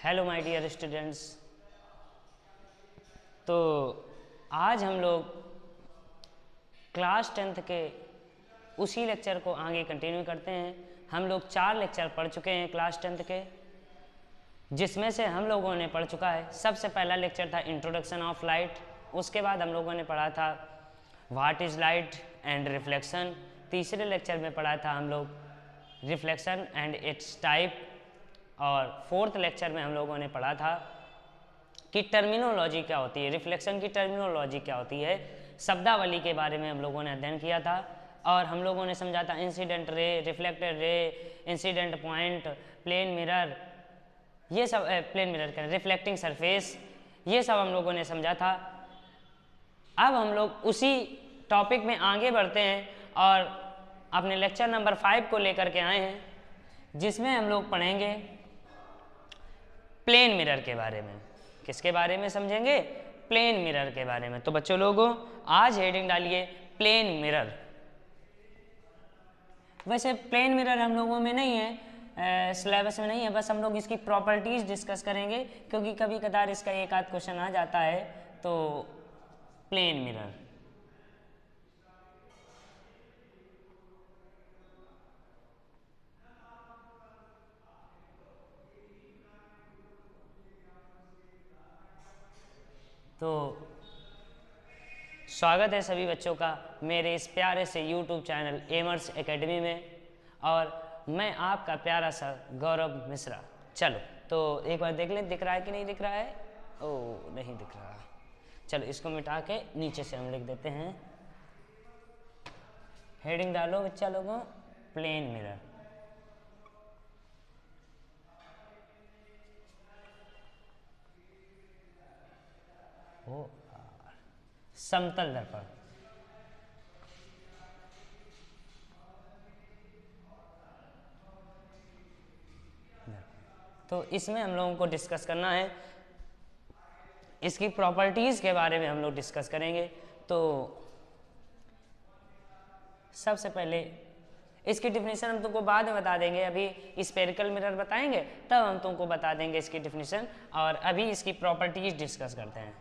Hello my dear students. तो आज हम लोग क्लास 10th के उसी लेक्चर को आगे कंटिन्यू करते हैं। हम लोग 4 लेक्चर पढ़ चुके हैं क्लास 10th के, जिसमें से हम लोगों ने पढ़ चुका है। सबसे पहला लेक्चर था इंट्रोडक्शन ऑफ लाइट, उसके बाद हम लोगों ने पढ़ा था what is light and reflection. तीसरे लेक्चर में पढ़ा था हम लोग रिफ्लेक्शन एंड इट्स टाइप, और फोर्थ लेक्चर में हम लोगों ने पढ़ा था कि टर्मिनोलॉजी क्या होती है, रिफ्लेक्शन की टर्मिनोलॉजी क्या होती है, शब्दावली के बारे में हम लोगों ने अध्ययन किया था। और हम लोगों ने समझा था incident ray, reflected ray, incident point, plane mirror, ये सब प्लेन मिरर का रिफ्लेक्टिंग सरफेस, ये सब हम लोगों ने समझा था। अब हम लोग उसी टॉपिक में आगे बढ़ते हैं और अपने लेक्चर नंबर 5 को लेकर के आए हैं, जिसमें हम लोग पढ़ेंगे प्लेन मिरर के बारे में। किसके बारे में समझेंगे? प्लेन मिरर के बारे में। तो बच्चों लोगों, आज हेडिंग डालिए प्लेन मिरर। वैसे प्लेन मिरर हम लोगों में नहीं है, सिलेबस में नहीं है, बस हम लोग इसकी प्रॉपर्टीज डिस्कस करेंगे, क्योंकि कभी कदार इसका एक आध क्वेश्चन आ जाता है। तो प्लेन मिरर, तो स्वागत है सभी बच्चों का मेरे इस प्यारे से YouTube चैनल एमर्स एकेडमी में, और मैं आपका प्यारा सा गौरव मिश्रा। चलो तो एक बार देख लें, दिख रहा है कि नहीं दिख रहा है? ओह, नहीं दिख रहा। चलो इसको मिटा के नीचे से हम लिख देते हैं। हेडिंग डालो बच्चा लोगों, प्लेन मिरर। ओ समतल दर्पण। तो इसमें हम लोगों को डिस्कस करना है, इसकी प्रॉपर्टीज के बारे में हम लोग डिस्कस करेंगे। तो सबसे पहले इसकी डिफिनीशन हम तुमको बाद में बता देंगे, अभी स्फेरिकल मिरर बताएंगे तब हम तुमको बता देंगे इसकी डिफिनीशन, और अभी इसकी प्रॉपर्टीज डिस्कस करते हैं।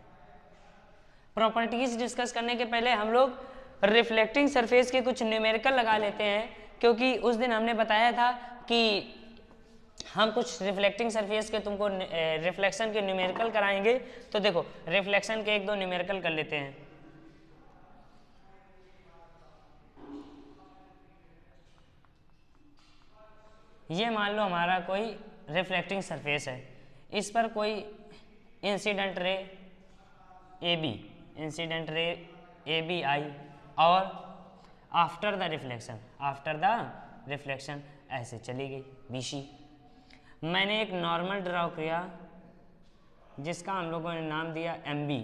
प्रॉपर्टीज डिस्कस करने के पहले हम लोग रिफ्लेक्टिंग सरफेस के कुछ न्यूमेरिकल लगा लेते हैं, क्योंकि उस दिन हमने बताया था कि हम कुछ रिफ्लेक्टिंग सरफेस के तुमको रिफ्लेक्शन के न्यूमेरिकल कराएंगे। तो देखो रिफ्लेक्शन के 1-2 न्यूमेरिकल कर लेते हैं। ये मान लो हमारा कोई रिफ्लेक्टिंग सरफेस है, इस पर कोई incident ray A B, incident ray A B I, और आफ्टर द रिफ्लेक्शन ऐसे चली गई बी सी। मैंने एक नॉर्मल ड्रॉ किया जिसका हम लोगों ने नाम दिया एम बी।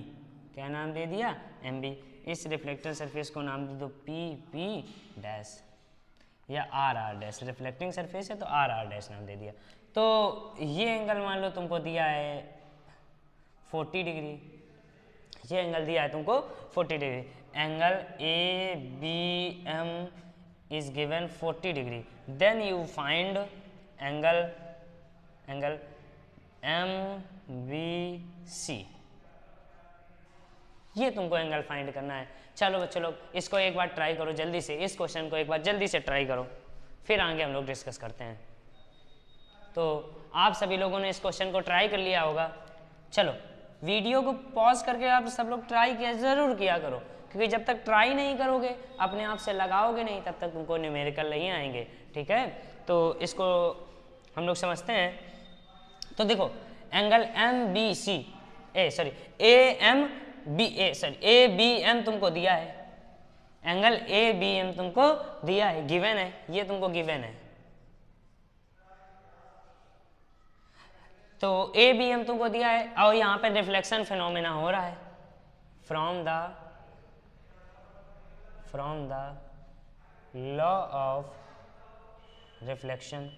क्या नाम दे दिया? M B. इस रिफ्लेक्टर सरफेस को नाम दे दो पी पी डैश या R R dash. Reflecting surface है तो आर आर डैश नाम दे दिया। तो ये एंगल मान लो तुमको दिया है 40 डिग्री, ये एंगल दिया है तुमको 40 degree. Angle A B M is given 40 degree, then you find angle M B C. ये तुमको एंगल फाइंड करना है। चलो बच्चों लोग इसको एक बार ट्राई करो जल्दी से, इस क्वेश्चन को एक बार जल्दी से ट्राई करो, फिर आगे हम लोग डिस्कस करते हैं। तो आप सभी लोगों ने इस क्वेश्चन को ट्राई कर लिया होगा। चलो वीडियो को पॉज करके आप सब लोग ट्राई किया ज़रूर किया करो, क्योंकि जब तक ट्राई नहीं करोगे, अपने आप से लगाओगे नहीं, तब तक तुमको न्यूमेरिकल नहीं आएंगे। ठीक है, तो इसको हम लोग समझते हैं। तो देखो angle M B C A M B A B M तुमको दिया है, एंगल ए बी एम तुमको दिया है, गिवन है, ये तुमको गिवन है। तो ए बी एम तुमको दिया है, और यहाँ पे रिफ्लेक्शन फिनोमेना हो रहा है from the law of reflection,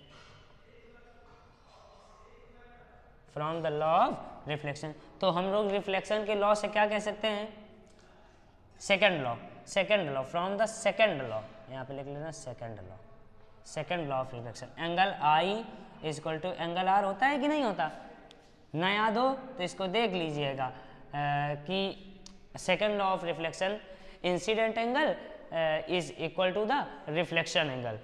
from the law of reflection. तो हम लोग रिफ्लेक्शन के लॉ से क्या कह सकते हैं? Second law from the second law, यहाँ पे लिख लेना second law of reflection. Angle I is equal to angle R होता है कि नहीं होता? ना याद हो तो इसको देख लीजिएगा कि second law of reflection, incident angle is equal to the reflection angle.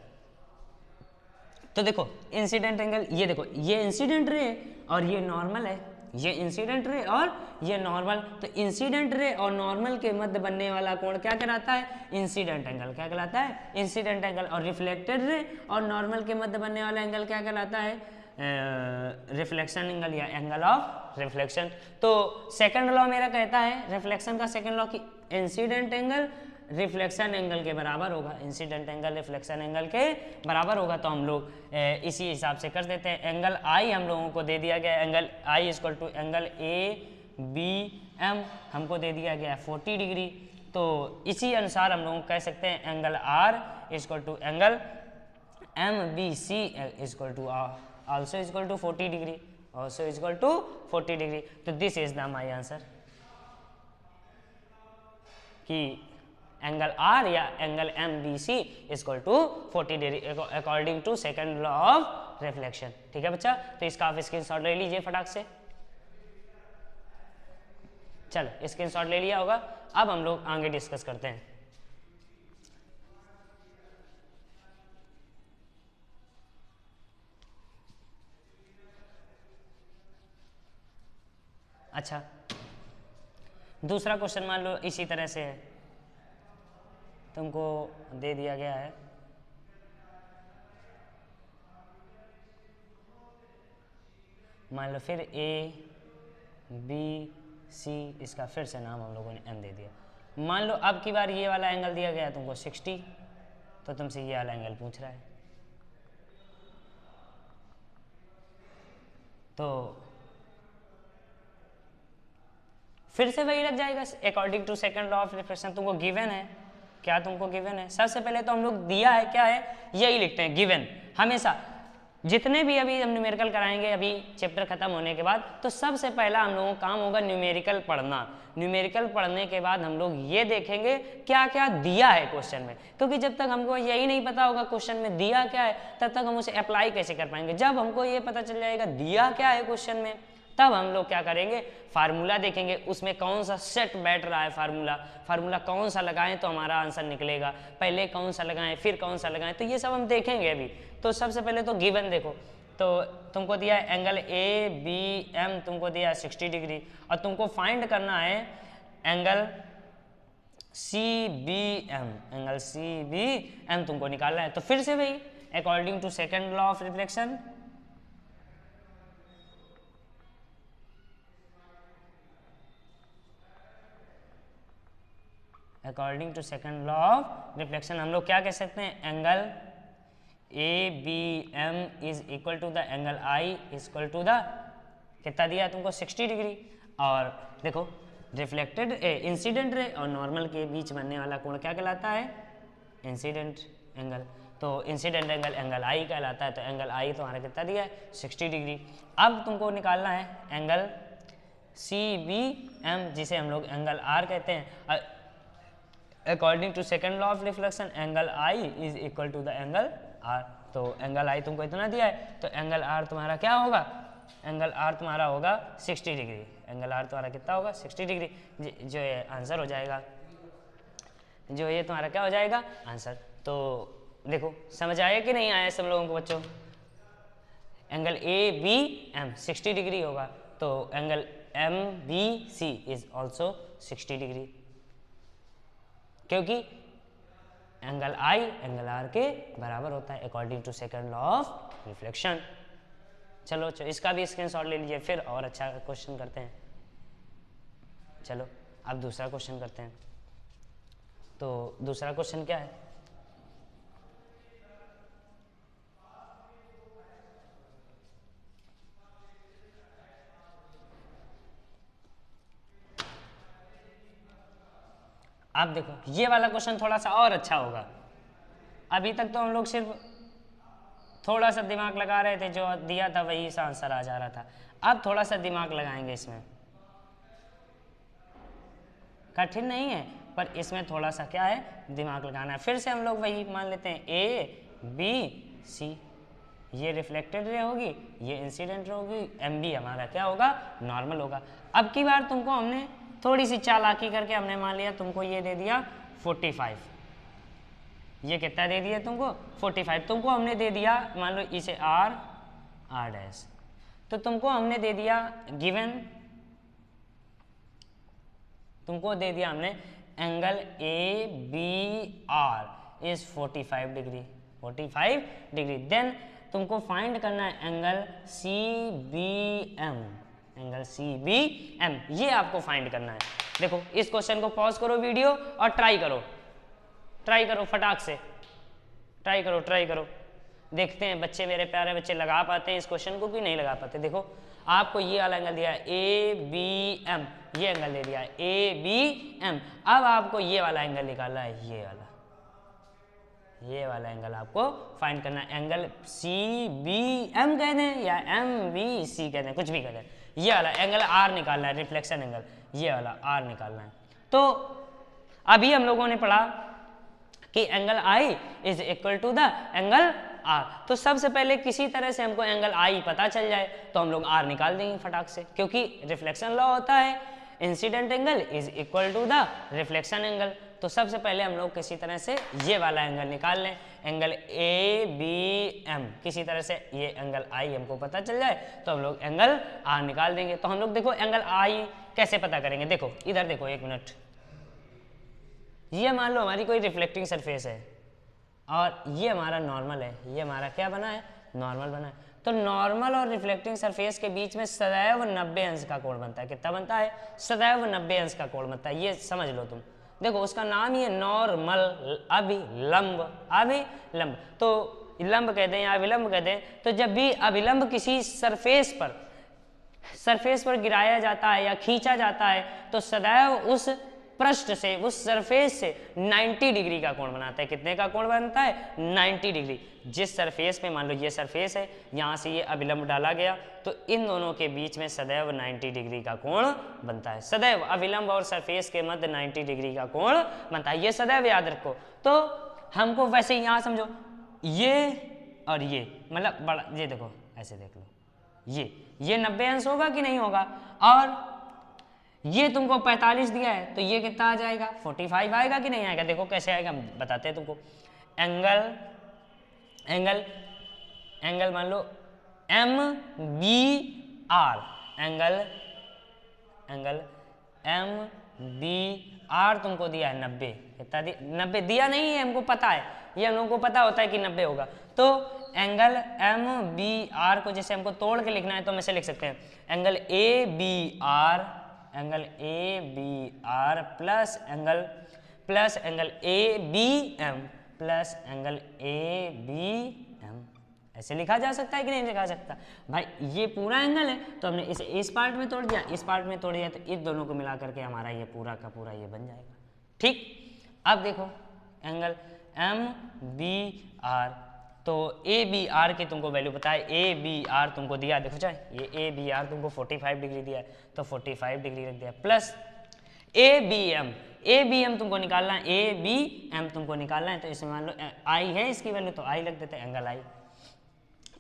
तो देखो इंसिडेंट एंगल, ये देखो ये इंसिडेंट रे और ये नॉर्मल है, ये इंसिडेंट रे और ये नॉर्मल, तो इंसिडेंट रे और नॉर्मल के मध्य बनने वाला कोण क्या कहलाता है? Incident angle. क्या कहलाता है? Incident angle. और रिफ्लेक्टेड रे और नॉर्मल के मध्य बनने वाला एंगल क्या कहलाता है? रिफ्लेक्शन एंगल या एंगल ऑफ रिफ्लेक्शन। तो सेकंड लॉ मेरा कहता है रिफ्लेक्शन का सेकंड लॉ कि इंसिडेंट एंगल रिफ्लेक्शन एंगल के बराबर होगा, इंसिडेंट एंगल रिफ्लेक्शन एंगल के बराबर होगा। तो हम लोग इसी हिसाब से कर देते हैं। एंगल आई हम लोगों को दे दिया गया, angle I equal to angle A B M हमको दे दिया गया 40 डिग्री। तो इसी अनुसार हम लोग कह सकते हैं angle R equal to angle M B C equal to also equal to 40 degree, also equal to 40 degree। तो this is the my answer कि एंगल R या angle MBC equal to 40 degree according to second law of reflection. ठीक है बच्चा, तो इसका आप screenshot ले लीजिए फटाक से। चलो स्क्रीनशॉट ले लिया होगा, अब हम लोग आगे डिस्कस करते हैं। अच्छा, दूसरा क्वेश्चन मान लो इसी तरह से है, तुमको दे दिया गया है मान लो फिर ए बी सी, इसका फिर से नाम हम लोगों ने एन दे दिया। मान लो अब की बार ये वाला एंगल दिया गया तुमको 60, तो तुमसे ये वाला एंगल पूछ रहा है। तो फिर से वही लग जाएगा according to second law of reflection. तुमको गिवन है, क्या तुमको गिवन है? सबसे पहले तो हम लोग दिया है क्या है, यही लिखते हैं गिवन। हमेशा जितने भी अभी हम न्यूमेरिकल कराएंगे अभी चैप्टर खत्म होने के बाद, तो सबसे पहला हम लोगों का काम होगा न्यूमेरिकल पढ़ना। न्यूमेरिकल पढ़ने के बाद हम लोग ये देखेंगे क्या क्या दिया है क्वेश्चन में, क्योंकि जब तक हमको यही नहीं पता होगा क्वेश्चन में दिया क्या है, तब तक हम उसे अप्लाई कैसे कर पाएंगे। जब हमको ये पता चल जाएगा दिया क्या है क्वेश्चन में, तब हम लोग क्या करेंगे, फार्मूला देखेंगे उसमें कौन सा सेट बैठ रहा है, फार्मूला कौन सा लगाएं तो हमारा आंसर निकलेगा, पहले कौन सा लगाएं फिर कौन सा लगाएं, तो ये सब हम देखेंगे अभी। तो सबसे पहले तो गिवन देखो, तो तुमको दिया है एंगल ए बी एम, तुमको दिया है 60 डिग्री, और तुमको फाइंड करना है angle C B M, angle C B M तुमको निकालना है। तो फिर से वही according to second law of reflection, according to second law of reflection हम लोग क्या कह सकते हैं, angle A B M is equal to the angle I equal to the कितना दिया तुमको 60 डिग्री। और देखो रिफ्लेक्टेड इंसिडेंट रे और नॉर्मल के बीच बनने वाला कोण क्या कहलाता है, इंसिडेंट एंगल। तो इंसिडेंट एंगल एंगल आई कहलाता है, तो एंगल आई तुम्हारा कितना दिया है 60 डिग्री। अब तुमको निकालना है एंगल सी बी एम, जिसे हम लोग एंगल आर कहते हैं। According to second law of reflection angle I is equal to the angle R. तो एंगल आई तुमको इतना दिया है, तो एंगल आर तुम्हारा क्या होगा, एंगल आर तुम्हारा होगा 60 डिग्री। एंगल आर तुम्हारा कितना होगा 60 डिग्री, जो ये आंसर हो जाएगा, जो ये तुम्हारा क्या हो जाएगा आंसर। तो देखो समझ आया कि नहीं आया सब लोगों को बच्चों, angle A B M 60 degree होगा, तो angle M B C is also 60 degree, क्योंकि एंगल आई एंगल आर के बराबर होता है according to second law of reflection. चलो इसका भी स्क्रीनशॉट ले लीजिए, फिर और अच्छा क्वेश्चन करते हैं। चलो अब दूसरा क्वेश्चन करते हैं। तो दूसरा क्वेश्चन क्या है, आप देखो ये वाला क्वेश्चन थोड़ा सा और अच्छा होगा। अभी तक तो हम लोग सिर्फ थोड़ा सा दिमाग लगा रहे थे, जो दिया था वही सा आंसर आ जा रहा था। अब थोड़ा सा दिमाग लगाएंगे, इसमें कठिन नहीं है पर इसमें थोड़ा सा क्या है दिमाग लगाना है। फिर से हम लोग वही मान लेते हैं ए बी सी, ये रिफ्लेक्टेड रे होगी, ये इंसिडेंट रे होगी, एम बी हमारा क्या होगा, नॉर्मल होगा। अब की बार तुमको हमने थोड़ी सी चालाकी करके हमने मान लिया तुमको ये दे दिया 45, ये कितना दे दिया तुमको 45, तुमको हमने दे दिया मान लो इसे आर आर डैश, तो तुमको हमने दे दिया गिवन, तुमको दे दिया हमने angle A B R is 45 degree, 45 degree. Then तुमको फाइंड करना है angle C B M, angle C B M, ये आपको फाइंड करना है। देखो इस क्वेश्चन को पॉज करो वीडियो और ट्राई करो, ट्राई करो फटाक से, ट्राई करो, ट्राई करो, देखते हैं बच्चे, मेरे प्यारे बच्चे लगा पाते हैं इस क्वेश्चन को कि नहीं लगा पाते। देखो आपको ये वाला एंगल दिया है ए बी एम, ये एंगल दे दिया है ए बी एम। अब आपको ये वाला एंगल निकालना है, ये वाला एंगल आपको फाइंड करना है। एंगल सी बी एम कह दें या एम बी सी कह दें, कुछ भी कह दें, ये वाला एंगल आर निकालना है, रिफ्लेक्शन एंगल, ये वाला आर निकालना है। तो अभी हम लोगों ने पढ़ा कि angle I is equal to the angle R, तो सबसे पहले किसी तरह से हमको एंगल आई पता चल जाए तो हम लोग आर निकाल देंगे फटाक से, क्योंकि रिफ्लेक्शन लॉ होता है incident angle is equal to the reflection angle. तो सबसे पहले हम लोग किसी तरह से ये वाला एंगल निकाल लें, एंगल ए बी एम, किसी तरह से ये एंगल आई हमको पता चल जाए तो हम लोग एंगल आर निकाल देंगे। तो हम लोग देखो एंगल आई कैसे पता करेंगे, देखो इधर देखो, एक मिनट, ये मान लो हमारी कोई रिफ्लेक्टिंग सरफेस है और ये हमारा नॉर्मल है, ये हमारा क्या बना है, नॉर्मल बना है। तो नॉर्मल और रिफ्लेक्टिंग सरफेस के बीच में सदैव 90 अंश का कोण बनता है। कितना बनता है, सदैव 90 अंश का कोण बनता है, ये समझ लो तुम। देखो उसका नाम ही है नॉर्मल अभिलंब, अभिलंब, तो लंब कह दें या अभिलंब कह दें, तो जब भी अभिलंब किसी सरफेस पर गिराया जाता है या खींचा जाता है तो सदैव उस पृष्ठ से, उस सरफेस से 90 डिग्री का कोण बनाता है। कितने का कोण बनता है, 90 डिग्री। जिस सरफेस पे, मान लो ये सरफेस है, यहाँ से ये अभिलंब डाला गया तो इन दोनों के बीच में सदैव 90 डिग्री का कोण बनता है। सदैव अभिलंब और सरफेस के मध्य 90 डिग्री का कोण बनता है, ये सदैव याद रखो। तो हमको वैसे ही यहाँ समझो, ये और ये मतलब बड़ा, ये देखो ऐसे देख लो, ये 90 अंश होगा कि नहीं होगा, और ये तुमको 45 दिया है तो ये कितना आ जाएगा, 45 आएगा कि नहीं आएगा। देखो कैसे आएगा, हम बताते हैं तुमको। एंगल मान लो M B R, angle M B R तुमको दिया है 90, कितना 90 दिया नहीं है, हमको पता है, ये हम लोगों को पता होता है कि 90 होगा। तो एंगल एम बी आर को जैसे हमको तोड़ के लिखना है तो हम ऐसे लिख सकते हैं, angle A B R, angle A B R plus angle A B M plus angle A B M, ऐसे लिखा जा सकता है कि नहीं लिखा सकता भाई। ये पूरा एंगल है तो हमने इसे इस पार्ट में तोड़ दिया, इस पार्ट में तोड़ दिया, तो इस दोनों को मिला करके हमारा ये पूरा का पूरा ये बन जाएगा। ठीक, अब देखो एंगल एम बी आर, तो ए बी आर की तुमको वैल्यू पता है, ए बी आर तुमको दिया, देखो चाहे ये ए बी आर तुमको 45 डिग्री दिया है तो 45 डिग्री रख दिया, प्लस ए बी एम तुमको निकालना है, ए बी एम तुमको निकालना है, तो इसमें मान लो आई है इसकी वैल्यू तो आई लग देते हैं, एंगल आई।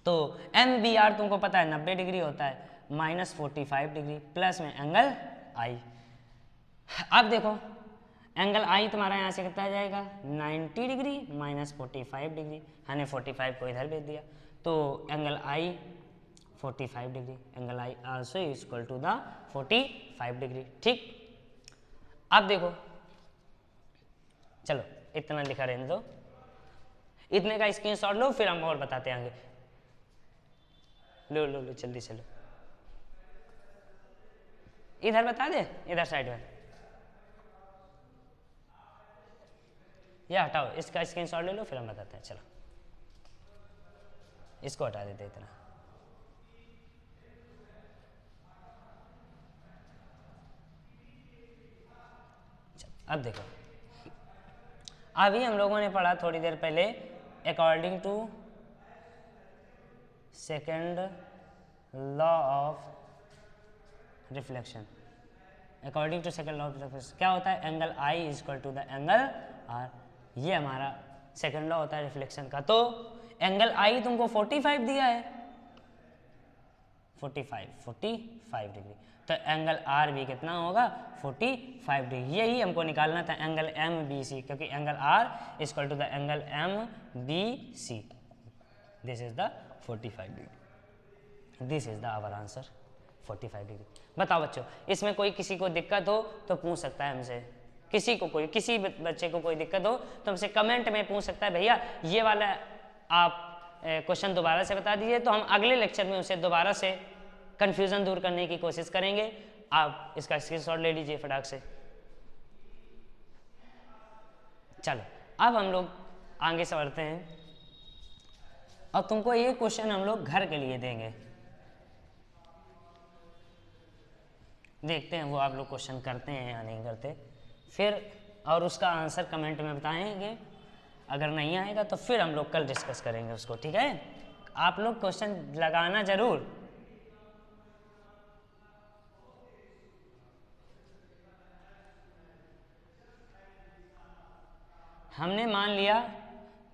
तो एम बी आर तुमको पता है 90 डिग्री होता है, माइनस 45 डिग्री प्लस में एंगल आई। अब देखो एंगल आई तुम्हारा यहाँ से कितना आ जाएगा, 90 डिग्री माइनस 45 डिग्री, हमने 45 को इधर भेज दिया, तो angle I 45 degree, angle I also is equal to the 45 degree. ठीक, अब देखो, चलो इतना लिखा रहने दो, इतने का स्क्रीनशॉट लो, फिर हम और बताते आगे। लो लो लो जल्दी से लो, इधर बता दे, इधर साइड में, या हटाओ, इसका स्क्रीनशॉट ले लो फिर हम बताते हैं। चलो इसको हटा देते इतना। अब देखो, अभी हम लोगों ने पढ़ा थोड़ी देर पहले, according to second law of reflection, according to second law of reflection क्या होता है, angle I is equal to the angle R, ये हमारा सेकेंड लॉ होता है रिफ्लेक्शन का। तो एंगल आई तुमको 45 दिया है, 45 डिग्री, तो एंगल आर भी कितना होगा 45 डिग्री। यही हमको निकालना था एंगल एम बी सी, क्योंकि angle R equal to the angle M B C, this is the 45 degree, this is the our answer 45 degree. बताओ बच्चों, इसमें कोई किसी को दिक्कत हो तो पूछ सकता है हमसे, किसी को कोई किसी बच्चे को कोई दिक्कत हो तो हमसे कमेंट में पूछ सकता है, भैया ये वाला आप क्वेश्चन दोबारा से बता दीजिए, तो हम अगले लेक्चर में उसे दोबारा से कंफ्यूजन दूर करने की कोशिश करेंगे। आप इसका स्क्रीनशॉट ले लीजिए फटाक से। चलो अब हम लोग आगे से बढ़ते हैं और तुमको ये क्वेश्चन हम लोग घर के लिए देंगे, देखते हैं वो आप लोग क्वेश्चन करते हैं या नहीं करते, फिर और उसका आंसर कमेंट में बताएंगे। अगर नहीं आएगा तो फिर हम लोग कल डिस्कस करेंगे उसको, ठीक है। आप लोग क्वेश्चन लगाना जरूर। हमने मान लिया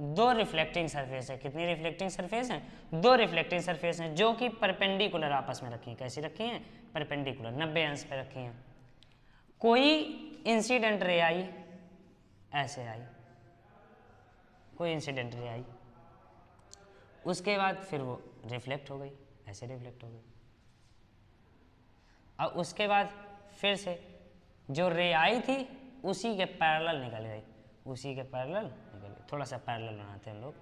दो रिफ्लेक्टिंग सरफेस है, कितनी रिफ्लेक्टिंग सरफेस हैं, दो रिफ्लेक्टिंग सरफेस हैं जो कि परपेंडिकुलर आपस में रखी हैं। कैसी रखी हैं, परपेंडिकुलर 90 अंश पे रखी हैं। कोई इंसिडेंट रे आई, ऐसे आई, कोई इंसिडेंट रे आई, उसके बाद फिर वो रिफ्लेक्ट हो गई, ऐसे रिफ्लेक्ट हो गई, और उसके बाद फिर से जो रे आई थी उसी के पैरेलल निकल गई, उसी के पैरेलल निकल गई। थोड़ा सा पैरेलल बनाते हैं हम लोग,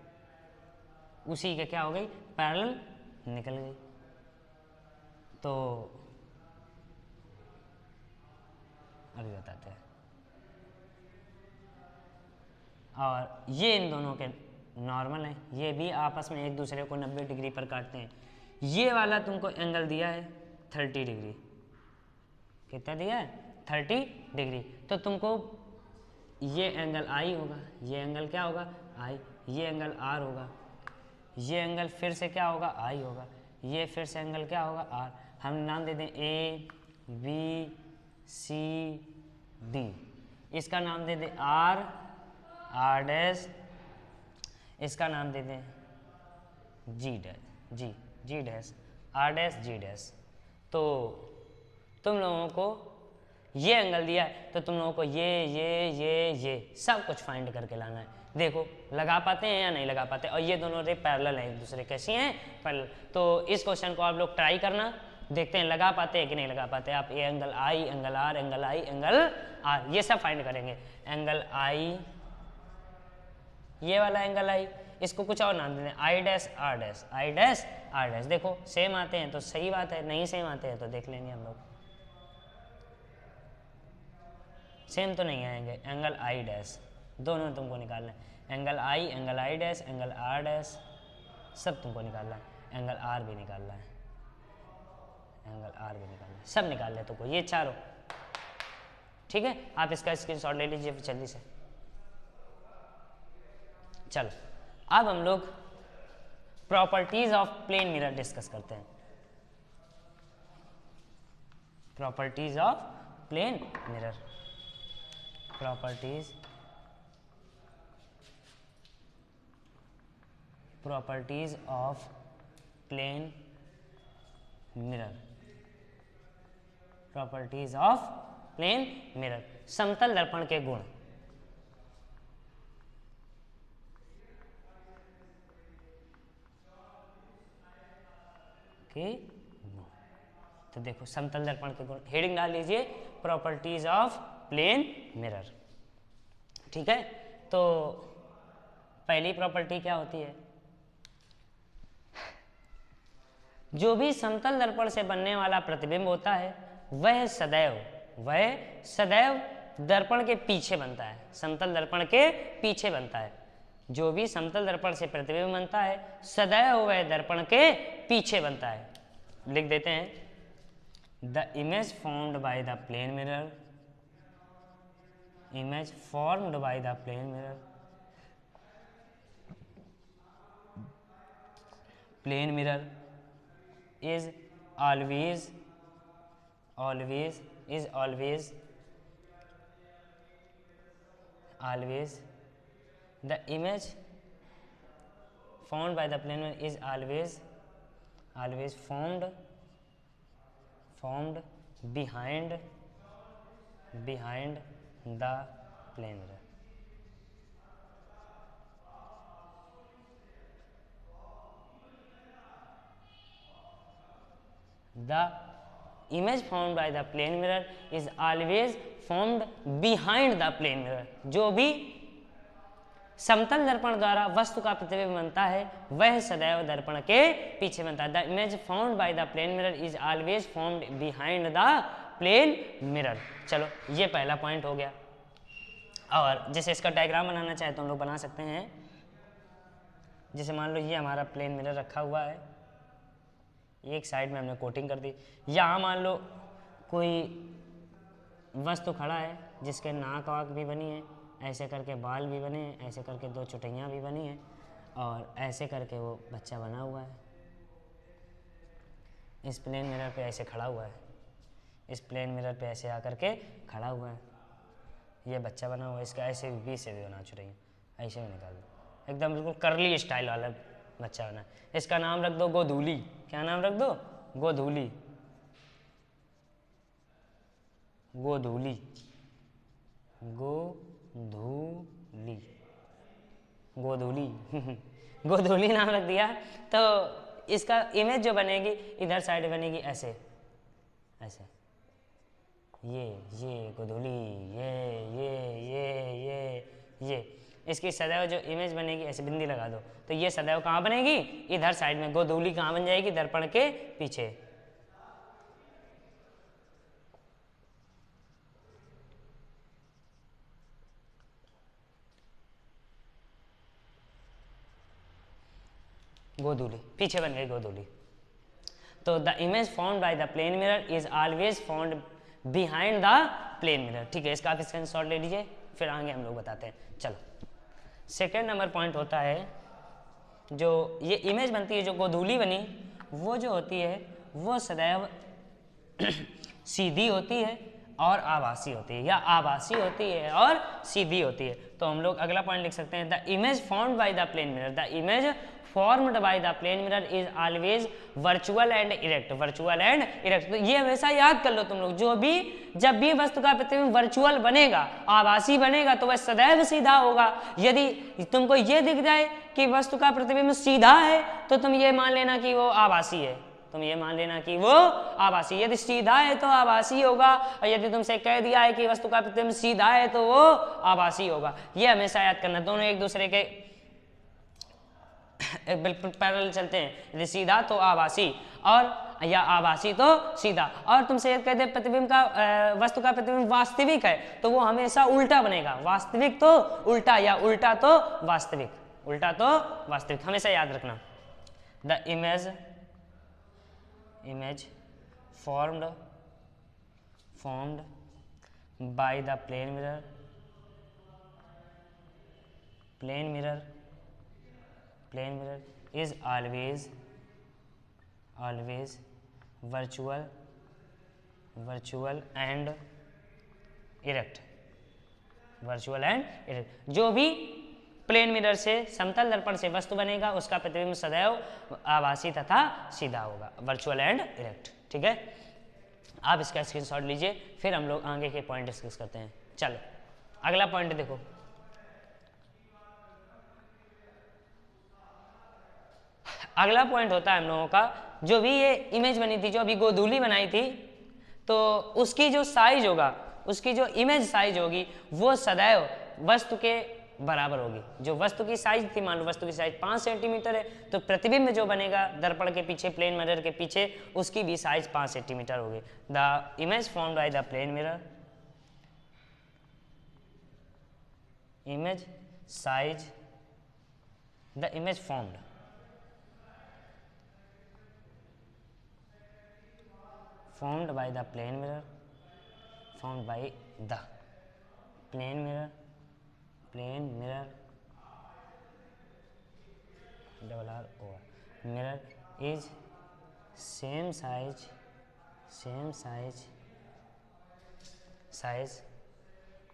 उसी के क्या हो गई, पैरेलल निकल गई। तो अभी बताते हैं। और ये इन दोनों के नॉर्मल हैं, ये भी आपस में एक दूसरे को 90 डिग्री पर काटते हैं। ये वाला तुमको एंगल दिया है 30 डिग्री, कितना दिया है 30 डिग्री, तो तुमको ये एंगल आई होगा, ये एंगल क्या होगा आई, ये एंगल आर होगा, ये एंगल फिर से क्या होगा आई होगा, ये फिर से एंगल क्या होगा आर। हम नाम दे दें ए बी सी डी, इसका नाम दे दें आर, आर डैश, इसका नाम दे दें G dash, G G dash, R dash G dash. तो तुम लोगों को ये एंगल दिया है तो तुम लोगों को ये सब कुछ फाइंड करके लाना है। देखो लगा पाते हैं या नहीं लगा पाते, और ये दोनों रे पैरेलल हैं एक दूसरे, कैसी हैं पैरेलल। तो इस क्वेश्चन को आप लोग ट्राई करना, देखते हैं लगा पाते हैं कि नहीं लगा पाते। आप ये angle I, angle R, angle I, angle R, ये सब फाइंड करेंगे। एंगल आई, ये वाला एंगल आई, इसको कुछ और नाम देते हैं I dash R dash, I dash R dash. देखो सेम आते हैं तो सही बात है, नहीं सेम आते हैं तो देख लेंगे हम लोग। सेम तो नहीं आएंगे, एंगल आई डैश, दोनों तुमको निकालना है। Angle I dash, angle R dash, सब तुमको निकालना है। एंगल आर भी निकालना है, एंगल आर भी निकालना है, सब निकाल ले तुमको ये चारों, ठीक है। आप इसका स्क्रीनशॉट ले लीजिए फिर जल्दी से। चलो अब हम लोग properties of plane mirror discuss करते हैं। Properties of plane mirror, properties of plane mirror, properties of plane mirror, समतल दर्पण के गुण। तो देखो समतल दर्पण के गुण, हेडिंग डाल लीजिए प्रॉपर्टीज ऑफ प्लेन मिरर, ठीक है। तो पहली प्रॉपर्टी क्या होती है, जो भी समतल दर्पण से बनने वाला प्रतिबिंब होता है वह सदैव दर्पण के पीछे बनता है, समतल दर्पण के पीछे बनता है। जो भी समतल दर्पण से प्रतिबिंब बनता है सदैव वह दर्पण के पीछे बनता है। लिख देते हैं, the image formed by the plane mirror, image formed by the plane mirror, plane mirror is always the image formed by the plane mirror is always formed behind the plane mirror. The image formed by the plane mirror is always formed behind the plane mirror. जो भी समतल दर्पण द्वारा वस्तु का प्रतिबिंब बनता है वह सदैव दर्पण के पीछे बनता है. The image found by the plane mirror is always formed behind the plane mirror. चलो ये पहला पॉइंट हो गया. और जैसे इसका डायग्राम बनाना चाहे तो हम लोग बना सकते हैं. जैसे मान लो ये हमारा प्लेन मिरर रखा हुआ है, एक साइड में हमने कोटिंग कर दी. यहाँ मान लो कोई वस्तु खड़ा है जिसके नाक वाक भी बनी है, ऐसे करके बाल भी बने हैं, ऐसे करके दो चुटैयाँ भी बनी हैं और ऐसे करके वो बच्चा बना हुआ है. इस प्लेन मिरर पे ऐसे खड़ा हुआ है, इस प्लेन मिरर पे ऐसे आकर के खड़ा हुआ है. ये बच्चा बना हुआ है, इसका ऐसे भी से भी बना चुटैयाँ, ऐसे भी निकाल दो. एकदम बिल्कुल करली स्टाइल वाला बच्चा बना. इसका नाम रख दो गोधूली. क्या नाम रख दो? गोधूली. गोधूली गोधूली गोधूली गोधूली नाम रख दिया. तो इसका इमेज जो बनेगी इधर साइड बनेगी ऐसे ऐसे. ये गोधूली, ये इसकी सदैव जो इमेज बनेगी ऐसे बिंदी लगा दो तो ये सदैव कहाँ बनेगी? इधर साइड में. गोधूली कहाँ बन जाएगी? दर्पण के पीछे. गोधूली पीछे बन गई गोधूली. तो the image found by the plane mirror is always found behind the plane mirror. ठीक है, इसका आप स्क्रीनशॉट ले लीजिए, फिर आगे हम लोग बताते हैं. चलो सेकेंड नंबर पॉइंट होता है, जो ये इमेज बनती है, जो गोधूली बनी, वो जो होती है वो सदैव सीधी होती है और आभासी होती है, या आभासी होती है और सीधी होती है. तो हम लोग अगला पॉइंट लिख सकते हैं, the image found by the plane mirror, the image formed by the plane mirror is always virtual and erect. Virtual and erect. तो ये हमेशा याद कर लो तुम लोग, जब भी वस्तु का प्रतिबिंब वर्चुअल बनेगा, आभासी बनेगा, तो वह सदैव सीधा होगा. यदि तुमको ये दिख जाए कि वस्तु का प्रतिबिंब सीधा है तो तुम ये मान लेना कि वो आभासी है. तुम ये मान लेना कि वो आभासी. यदि सीधा है तो आभासी होगा, और यदि तुमसे कह दिया है कि वस्तु का प्रतिबिंब सीधा है तो वो आभासी होगा. ये हमेशा याद करना. दोनों एक दूसरे के बिल्कुल पैरेलल चलते हैं. यदि सीधा तो आभासी और या आभासी तो सीधा. और तुमसे यदि कहते प्रतिबिंब का वस्तु का प्रतिबिंब वास्तविक है तो वो हमेशा उल्टा बनेगा. वास्तविक तो उल्टा, या उल्टा तो वास्तविक. उल्टा तो वास्तविक हमेशा याद रखना. The image formed by the plane mirror is always virtual and erect. जो भी प्लेन मिरर से, समतल दर्पण से वस्तु बनेगा उसका प्रतिबिंब सदैव आभासी तथा सीधा होगा. Virtual and erect. ठीक है, आप इसका स्क्रीनशॉट लीजिए, फिर हम लोग आगे के पॉइंट डिस्कस करते हैं. चलो अगला पॉइंट देखो. अगला पॉइंट होता है हम लोगों का, जो भी ये इमेज बनी थी, जो अभी गोधूली बनाई थी, तो उसकी जो साइज होगा, उसकी जो इमेज साइज होगी वो सदैव वस्तु के बराबर होगी. जो वस्तु की साइज थी, मान लो वस्तु की साइज 5 सेंटीमीटर है, तो प्रतिबिंब जो बनेगा दर्पण के पीछे, प्लेन मिरर के पीछे, उसकी भी साइज 5 सेंटीमीटर होगी. The image formed by the plane mirror, image size, the image formed by the plane mirror, formed by the plane mirror double R over mirror is same size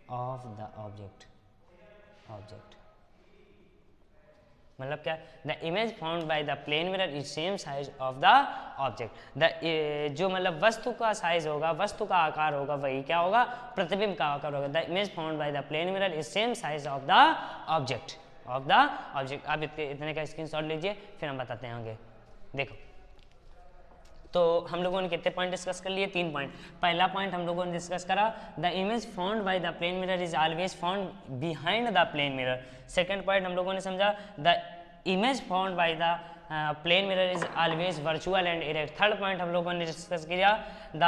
of the object. मतलब क्या, the image found by the plane mirror is same size of the object. The जो मतलब वस्तु का size होगा, वस्तु का आकार होगा, वही क्या होगा, प्रतिबिंब का आकार होगा। The image found by the plane mirror is same size of the object, of the object. अब इतने का स्क्रीनशॉट लीजिए, फिर हम बताते हैं आगे। देखो, तो हम लोगों ने कितने पॉइंट डिस्कस कर लिए, 3 पॉइंट। पहला पॉइंट हम लोगों ने डिस्कस करा, the image found by the plane mirror is always found behind the plane mirror. Second point हम लोगों ने समझा, the image found by the plane mirror is always virtual and erect. Third point हम लोगों ने discuss किया, the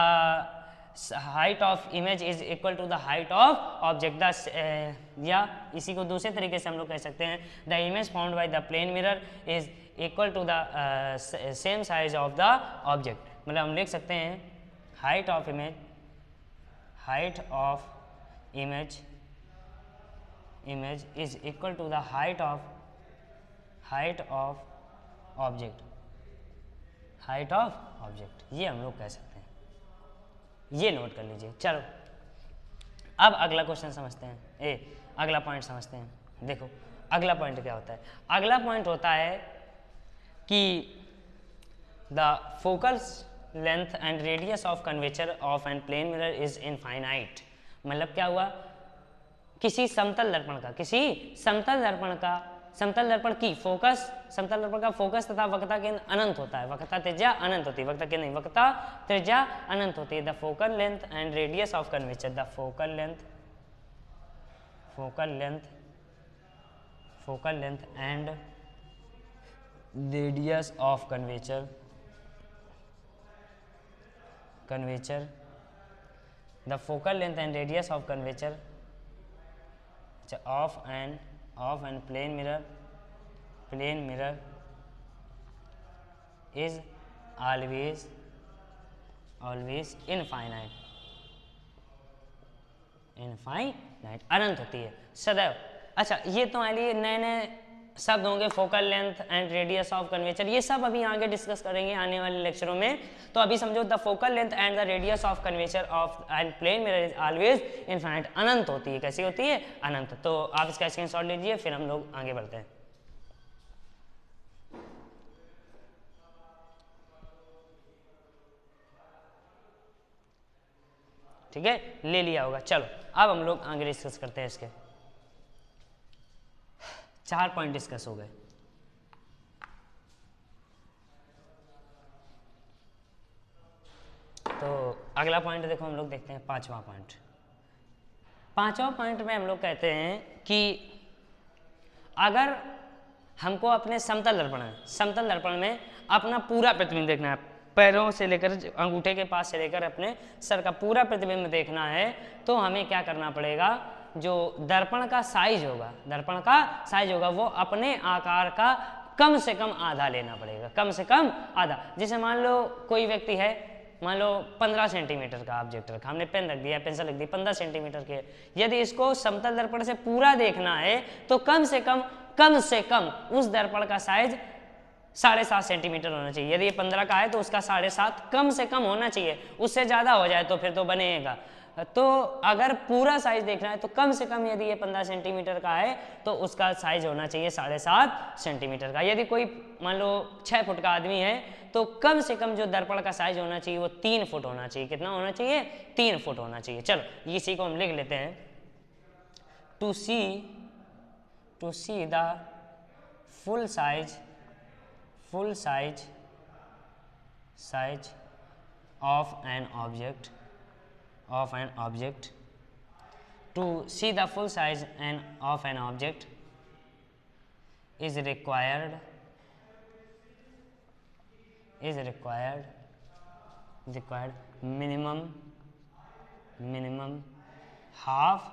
height of image is equal to the height of object. या इसी को दूसरे तरीके से हम लोग कह सकते हैं, the image found by the plane mirror is equal to the same size of the object. मतलब हम लिख सकते हैं height of image, height of image is equal to the height of object, height of object, ये हम लोग कह सकते हैं। ये नोट कर लीजिए। चलो अब अगला क्वेश्चन समझते हैं, अगला पॉइंट समझते हैं। देखो अगला पॉइंट क्या होता है, अगला पॉइंट होता है कि the focal length and radius of curvature of an plane mirror is infinite. मतलब क्या हुआ, किसी समतल दर्पण का, समतल दर्पण की फोकस, समतल दर्पण का फोकस तथा वक्रता केंद्र अनंत होता है, वक्रता त्रिज्या अनंत होती है, वक्रता केंद्र नहीं, वक्रता त्रिज्या अनंत होती है। The focal length and radius of curvature, the focal length and radius of curvature, the focal length and radius of curvature of an plane mirror is always infinite, अनंत होती है सदैव। अच्छा, ये तो आइए नए नए शब्द होंगे, focal length and radius of curvature, ये सब अभी आगे डिस्कस करेंगे आने वाले लेक्चरों में। तो अभी समझो, the focal length and the radius of curvature of an plane mirror is always infinite, अनंत होती है। कैसी होती है, अनंत। तो आप इसका स्क्रीनशॉट लीजिए, फिर हम लोग आगे बढ़ते हैं। ठीक है, ले लिया होगा। चलो अब हम लोग आगे डिस्कस करते हैं। इसके 4 पॉइंट डिस्कस हो गए। तो अगला पॉइंट देखो, हम लोग देखते हैं 5वां पॉइंट। 5वां पॉइंट में हम लोग कहते हैं कि अगर हमको अपने समतल दर्पण में अपना पूरा प्रतिबिंब देखना है, पैरों से लेकर अंगूठे के पास से लेकर अपने सर का पूरा प्रतिबिंब देखना है, तो हमें क्या करना पड़ेगा, जो दर्पण का साइज होगा वो अपने आकार का कम से कम आधा लेना पड़ेगा, कम से कम आधा। जैसे मान लो कोई व्यक्ति है, मान लो 15 सेंटीमीटर का ऑब्जेक्ट रखा, हमने पेन रख दिया, पेंसिल रख दी 15 सेंटीमीटर के। यदि इसको समतल दर्पण से पूरा देखना है तो कम से कम उस दर्पण का साइज 7.5 सेंटीमीटर होना चाहिए। यदि ये 15 का है तो उसका 7.5 कम से कम होना चाहिए। उससे ज़्यादा हो जाए तो फिर तो बनेगा। तो अगर पूरा साइज देखना है तो कम से कम, यदि ये 15 सेंटीमीटर का है तो उसका साइज होना चाहिए 7.5 सेंटीमीटर का। यदि कोई मान लो 6 फुट का आदमी है तो कम से कम जो दर्पण का साइज होना चाहिए वो 3 फुट होना चाहिए। कितना होना चाहिए, 3 फुट होना चाहिए। चलो इसी को हम लिख लेते हैं, to see the full size of an object, to see the full size of an object is required minimum half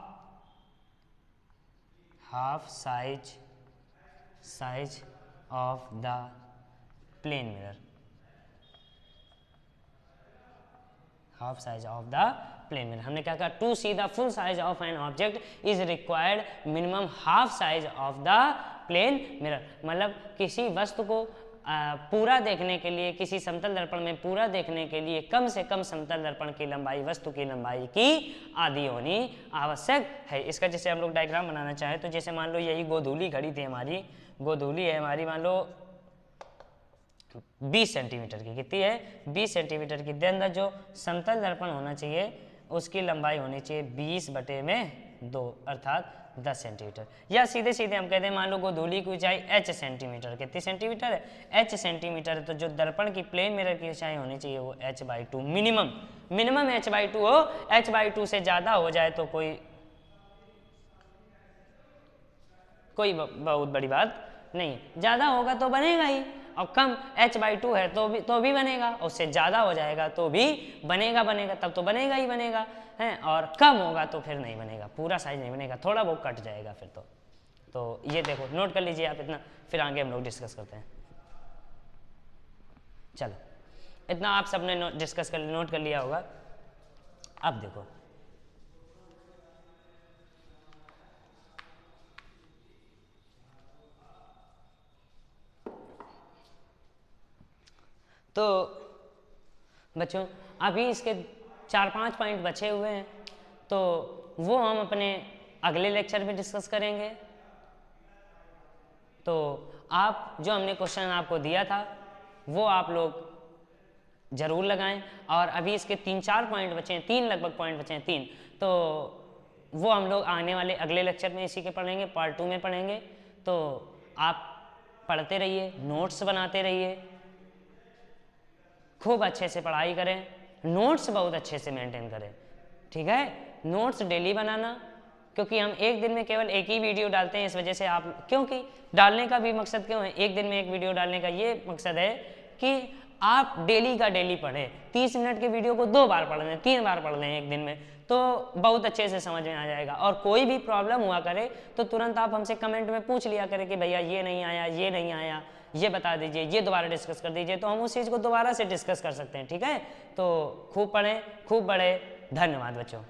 size of the plane mirror, half size of the plane mirror। हमने क्या कहा, to see the full size of an object is required minimum half size of the plane mirror. मतलब किसी वस्तु को पूरा देखने के लिए, किसी समतल दर्पण में पूरा देखने के लिए कम से कम समतल दर्पण की लंबाई, वस्तु की लंबाई की आधी होनी आवश्यक है। इसका जैसे हम लोग डायग्राम बनाना चाहें तो जैसे मान लो यही गोधूली घड़ी थी हमारी, गोधूली है हमारी मान लो 20 सेंटीमीटर की, कितनी है 20 सेंटीमीटर की। देन जो समतल दर्पण होना चाहिए उसकी लंबाई होनी चाहिए 20/2 अर्थात 10 सेंटीमीटर। या सीधे सीधे हम कहते हैं मान लो गोधूली की ऊंचाई h सेंटीमीटर, कितनी सेंटीमीटर है h सेंटीमीटर है, तो जो दर्पण की प्लेन मिरर की ऊंचाई होनी चाहिए वो h/2 मिनिमम h/2 हो। h/2 से ज़्यादा हो जाए तो कोई बहुत बड़ी बात नहीं, ज़्यादा होगा तो बनेगा ही, और कम h/2 है तो भी बनेगा, उससे ज़्यादा हो जाएगा तो भी बनेगा, तब तो बनेगा ही बनेगा है, और कम होगा तो फिर नहीं बनेगा, पूरा साइज नहीं बनेगा, थोड़ा बहुत कट जाएगा फिर तो ये देखो नोट कर लीजिए आप इतना, फिर आगे हम लोग डिस्कस करते हैं। चलो इतना आप सबने नोट कर लिया होगा। अब देखो तो बच्चों अभी इसके 4-5 पॉइंट बचे हुए हैं, तो वो हम अपने अगले लेक्चर में डिस्कस करेंगे। तो आप जो हमने क्वेश्चन आपको दिया था वो आप लोग ज़रूर लगाएं, और अभी इसके 3-4 पॉइंट बचे हैं, 3 लगभग पॉइंट बचे हैं, 3, तो वो हम लोग आने वाले अगले लेक्चर में इसी के पढ़ेंगे, पार्ट 2 में पढ़ेंगे। तो आप पढ़ते रहिए, नोट्स बनाते रहिए, खूब अच्छे से पढ़ाई करें, नोट्स बहुत अच्छे से मेंटेन करें, ठीक है। नोट्स डेली बनाना, क्योंकि हम एक दिन में केवल एक ही वीडियो डालते हैं, इस वजह से आप, क्योंकि डालने का भी मकसद क्यों है, एक दिन में एक वीडियो डालने का ये मकसद है कि आप डेली का डेली पढ़ें। 30 मिनट के वीडियो को 2 बार पढ़ लें, 3 बार पढ़ लें एक दिन में, तो बहुत अच्छे से समझ में आ जाएगा। और कोई भी प्रॉब्लम हुआ करे तो तुरंत आप हमसे कमेंट में पूछ लिया करें कि भैया ये नहीं आया, ये नहीं आया, ये बता दीजिए, ये दोबारा डिस्कस कर दीजिए, तो हम उस चीज़ को दोबारा से डिस्कस कर सकते हैं, ठीक है। तो खूब पढ़ें, खूब बढ़े। धन्यवाद बच्चों।